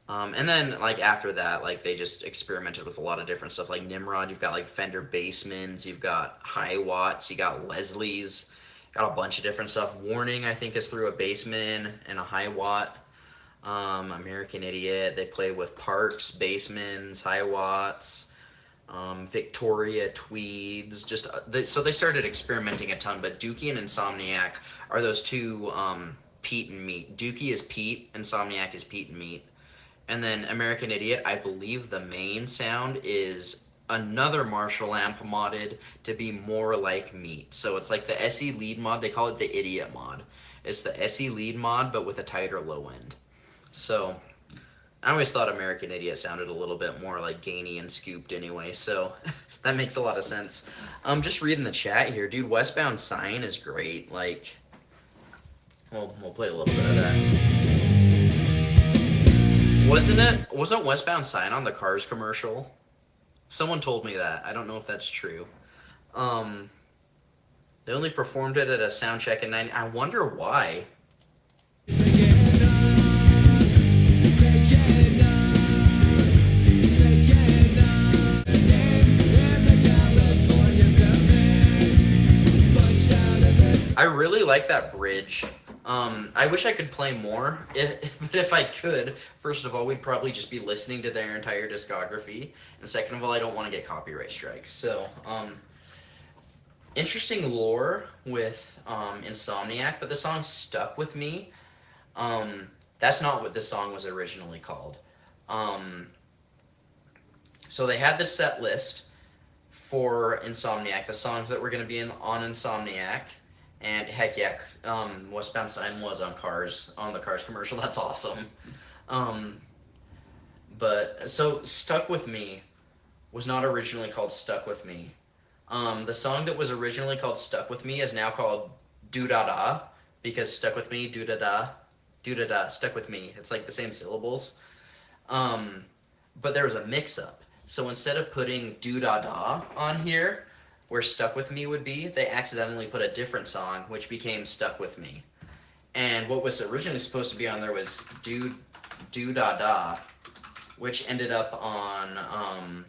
then like after that, like they just experimented with a lot of different stuff, like Nimrod. You've got like Fender Bassmans, you've got Hiwatts, you got Leslie's, got a bunch of different stuff. Warning, I think, is through a Bassman and a Hiwatt. American Idiot, they play with Parks, Bassmans, Hiwatts, Victoria Tweeds. Just so they started experimenting a ton. But Dookie and Insomniac are those two Pete and Meat. Dookie is Pete, Insomniac is Pete and Meat. And then American Idiot, I believe the main sound is another Marshall amp modded to be more like Meat. So it's like the SE lead mod, they call it the Idiot mod. It's the SE lead mod, but with a tighter low end. So I always thought American Idiot sounded a little bit more like gainy and scooped anyway, so that makes a lot of sense. Just reading the chat here, dude, Westbound Sign is great. Like, we'll play a little bit of that. Wasn't Westbound Sign on the Cars commercial? Someone told me that. I don't know if that's true. They only performed it at a sound check in 90. I wonder why. I really like that bridge. I wish I could play more, but if I could, first of all, we'd probably just be listening to their entire discography, and second of all, I don't want to get copyright strikes. So, interesting lore with Insomniac, but the song Stuck With Me, that's not what this song was originally called. So they had the set list for Insomniac, the songs that were going to be on Insomniac. And heck yeah, Westbound Sign was on the Cars commercial. That's awesome. But so Stuck With Me was not originally called Stuck With Me. The song that was originally called Stuck With Me is now called Do Da Da, because Stuck With Me, Do Da Da, Stuck With Me. It's like the same syllables. But there was a mix-up. So instead of putting Do Da Da on here, where Stuck With Me would be, they accidentally put a different song, which became Stuck With Me. And what was originally supposed to be on there was Do Da Da, which ended up on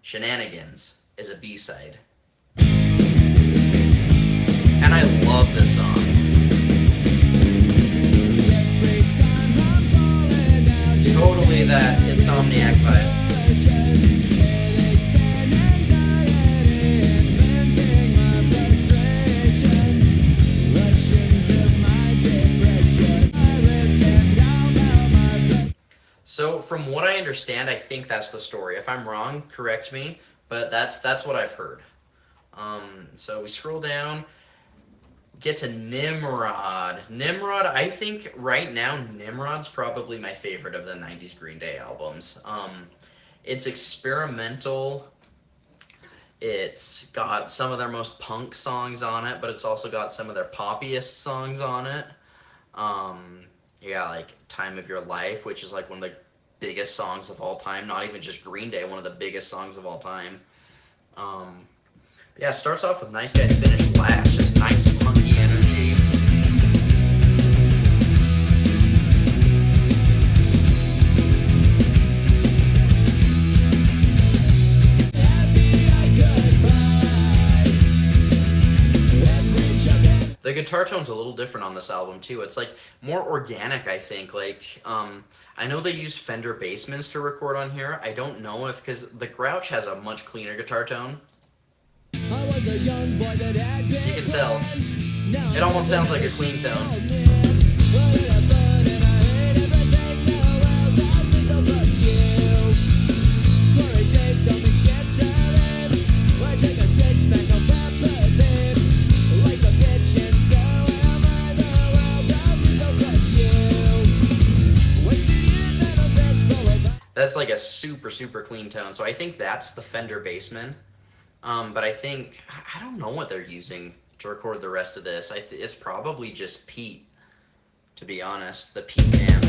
Shenanigans as a B-side. And I love this song. Totally that Insomniac vibe. So from what I understand, I think that's the story. If I'm wrong, correct me, but that's what I've heard. So we scroll down, get to Nimrod. Nimrod, I think right now Nimrod's probably my favorite of the 90s Green Day albums. It's experimental. It's got some of their most punk songs on it, but it's also got some of their poppiest songs on it. You got like Time of Your Life, which is like one of the biggest songs of all time. Not even just Green Day, one of the biggest songs of all time. Yeah, it starts off with Nice Guys Finish Last. Just nice punky energy. guitar tone's a little different on this album too. It's like more organic, I think. Like, I know they used Fender Bassemans to record on here. I don't know if, because the Grouch has a much cleaner guitar tone. I was a young boy that had big You can tell. plans. Now It almost sounds like a clean tone. oh, man. What did I put in? I hate everything. The world tells me so, fuck you. Glory days don't mean shit to me. Why take a six-pack of apathy? Lights are pitching, so am I. The world tells me so, fuck you. Wait till you then a fence full of That's like a super, super clean tone. So I think that's the Fender Bassman. But I think, I don't know what they're using to record the rest of this. It's probably just Pete, to be honest. The Pete Man.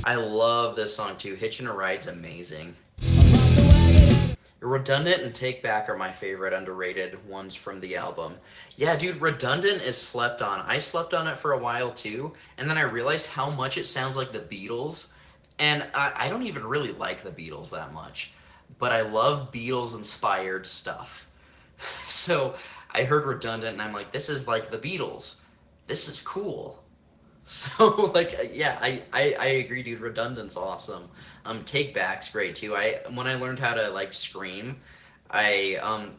I love this song too. Hitchin' a Ride's amazing. Redundant and Take Back are my favorite underrated ones from the album. Yeah, dude, Redundant is slept on. I slept on it for a while too, and then I realized how much it sounds like the Beatles. And I don't even really like the Beatles that much, but I love Beatles-inspired stuff. So I heard Redundant, and I'm like, this is like the Beatles. This is cool. So like, yeah, I agree, dude. Redundant's awesome. Take Back's great too. When I learned how to like scream,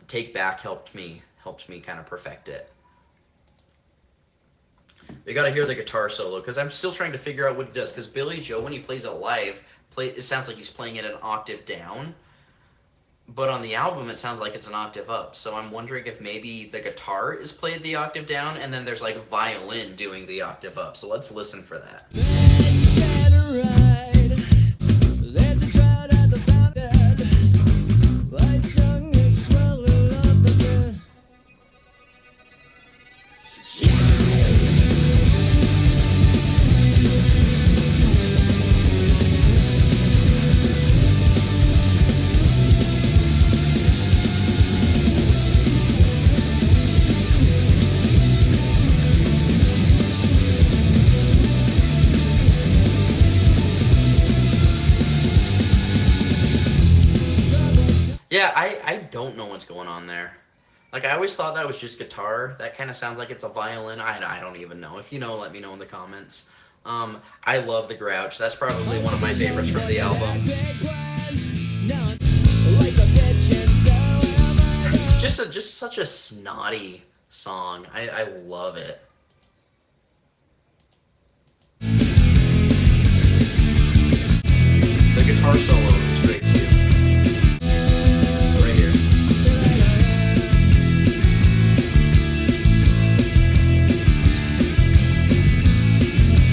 Take Back helped me kind of perfect it. You got to hear the guitar solo because I'm still trying to figure out what he does. Because Billy Joe, when he plays it live, it sounds like he's playing it an octave down. But on the album, it sounds like it's an octave up. So I'm wondering if maybe the guitar is played the octave down, and then there's like violin doing the octave up. So let's listen for that. There's a trout at the fountain. My tongue is swallowed up as a Yeah, I don't know what's going on there. Like, I always thought that was just guitar. That kind of sounds like it's a violin. I don't even know. If you know, let me know in the comments. I love the Grouch. That's probably one of my favorites from the album. Just such a snotty song. I love it. The guitar solo is great too. Right here.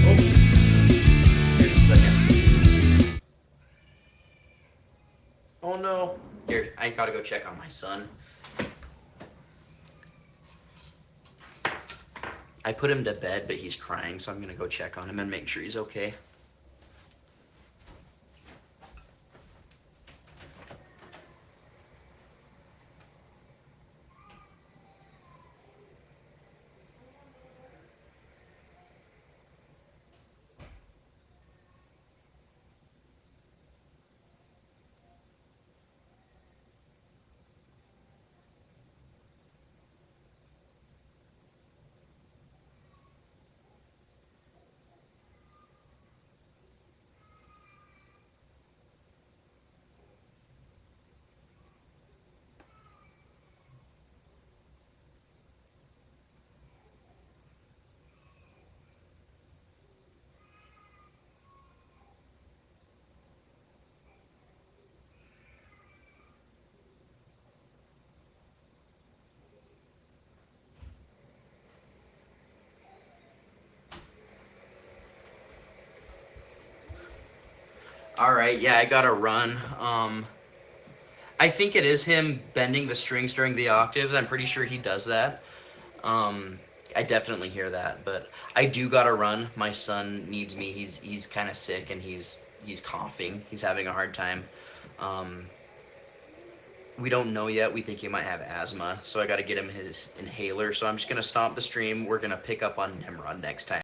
Oh, here's a second. Oh no. Here, I gotta go check on my son. I put him to bed, but he's crying, so I'm gonna go check on him and make sure he's okay. All right, yeah, I gotta run. I think it is him bending the strings during the octaves. I'm pretty sure he does that. I definitely hear that, but I do gotta run. My son needs me. He's kind of sick and he's coughing. He's having a hard time. We don't know yet. We think he might have asthma, so I gotta get him his inhaler. So I'm just gonna stop the stream. We're gonna pick up on Nimrod next time.